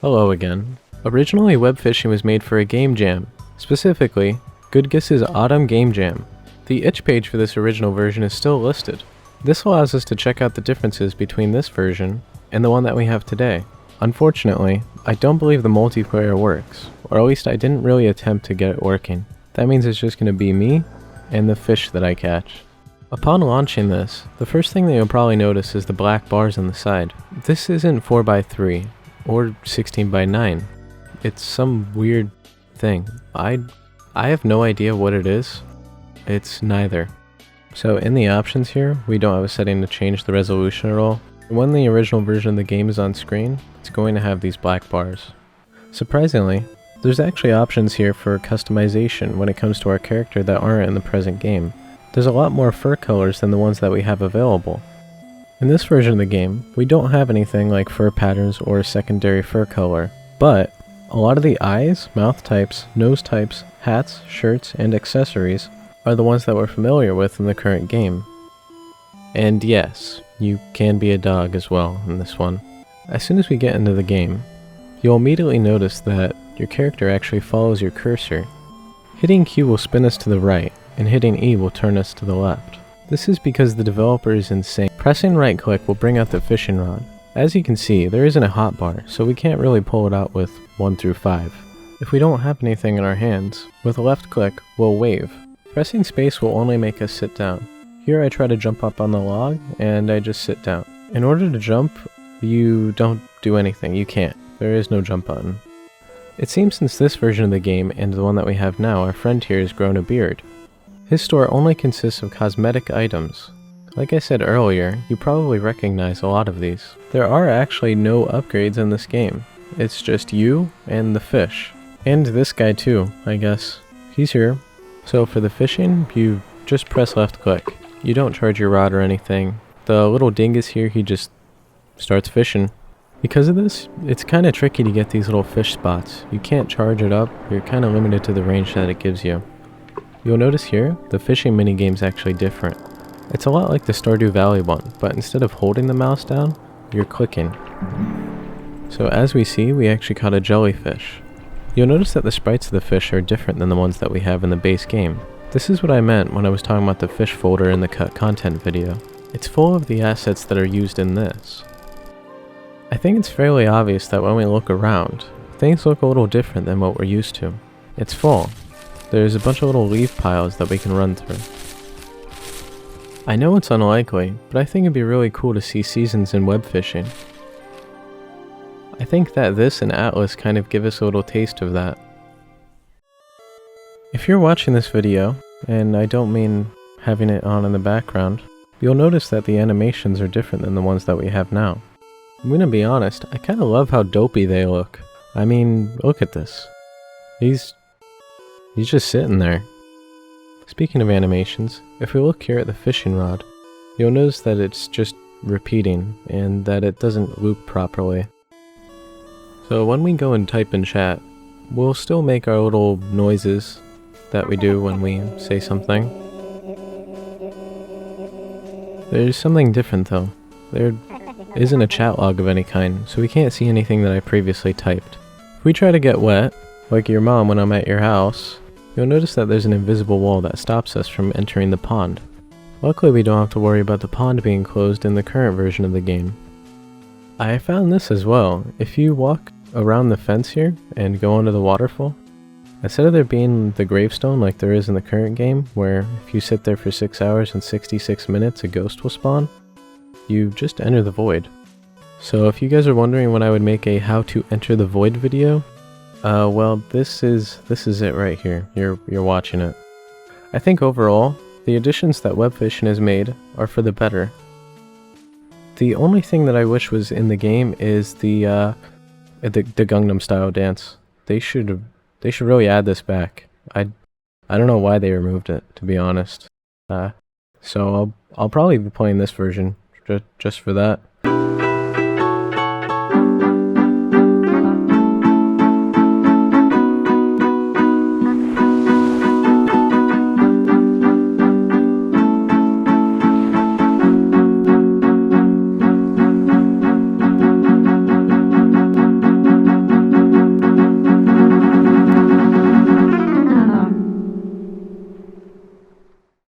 Hello again. Originally, web fishing was made for a game jam, specifically, Good Guess's Autumn Game Jam. The itch page for this original version is still listed. This allows us to check out the differences between this version and the one that we have today. Unfortunately, I don't believe the multiplayer works, or at least I didn't really attempt to get it working. That means it's just going to be me and the fish that I catch. Upon launching this, the first thing that you'll probably notice is the black bars on the side. This isn't 4x3 or 16x9. It's some weird thing. I have no idea what it is. It's neither. So in the options here, we don't have a setting to change the resolution at all. When the original version of the game is on screen, it's going to have these black bars. Surprisingly, there's actually options here for customization when it comes to our character that aren't in the present game. There's a lot more fur colors than the ones that we have available. In this version of the game, we don't have anything like fur patterns or a secondary fur color, but a lot of the eyes, mouth types, nose types, hats, shirts, and accessories are the ones that we're familiar with in the current game. And yes, you can be a dog as well in this one. As soon as we get into the game, you'll immediately notice that your character actually follows your cursor. Hitting Q will spin us to the right, and hitting E will turn us to the left. This is because the developer is insane. Pressing right click will bring out the fishing rod. As you can see, there isn't a hotbar, so we can't really pull it out with 1 through 5. If we don't have anything in our hands, with a left click, we'll wave. Pressing space will only make us sit down. Here I try to jump up on the log, and I just sit down. In order to jump, you don't do anything. You can't. There is no jump button. It seems since this version of the game and the one that we have now, our friend here has grown a beard. His store only consists of cosmetic items. Like I said earlier, you probably recognize a lot of these. There are actually no upgrades in this game. It's just you and the fish. And this guy too, I guess. He's here. So for the fishing, you just press left click. You don't charge your rod or anything. The little dingus here, he just starts fishing. Because of this, it's kind of tricky to get these little fish spots. You can't charge it up, you're kind of limited to the range that it gives you. You'll notice here, the fishing minigame is actually different. It's a lot like the Stardew Valley one, but instead of holding the mouse down, you're clicking. So as we see, we actually caught a jellyfish. You'll notice that the sprites of the fish are different than the ones that we have in the base game. This is what I meant when I was talking about the fish folder in the cut content video. It's full of the assets that are used in this. I think it's fairly obvious that when we look around, things look a little different than what we're used to. It's fall. There's a bunch of little leaf piles that we can run through. I know it's unlikely, but I think it'd be really cool to see seasons in web fishing. I think that this and Atlas kind of give us a little taste of that. If you're watching this video, and I don't mean having it on in the background, you'll notice that the animations are different than the ones that we have now. I'm gonna be honest, I kinda love how dopey they look. I mean, look at this. He's just sitting there. Speaking of animations, if we look here at the fishing rod, you'll notice that it's just repeating and that it doesn't loop properly. So when we go and type in chat, we'll still make our little noises that we do when we say something. There's something different though. There isn't a chat log of any kind, so we can't see anything that I previously typed. If we try to get wet, like your mom when I'm at your house, you'll notice that there's an invisible wall that stops us from entering the pond. Luckily we don't have to worry about the pond being closed in the current version of the game. I found this as well. If you walk around the fence here and go onto the waterfall, instead of there being the gravestone like there is in the current game, where if you sit there for 6 hours and 66 minutes a ghost will spawn, you just enter the void. So if you guys are wondering when I would make a how to enter the void video, well, this is it right here. You're watching it. I think overall, the additions that WEBFISHING has made are for the better. The only thing that I wish was in the game is the Gangnam style dance. They should really add this back. I don't know why they removed it, to be honest. So I'll probably be playing this version just for that.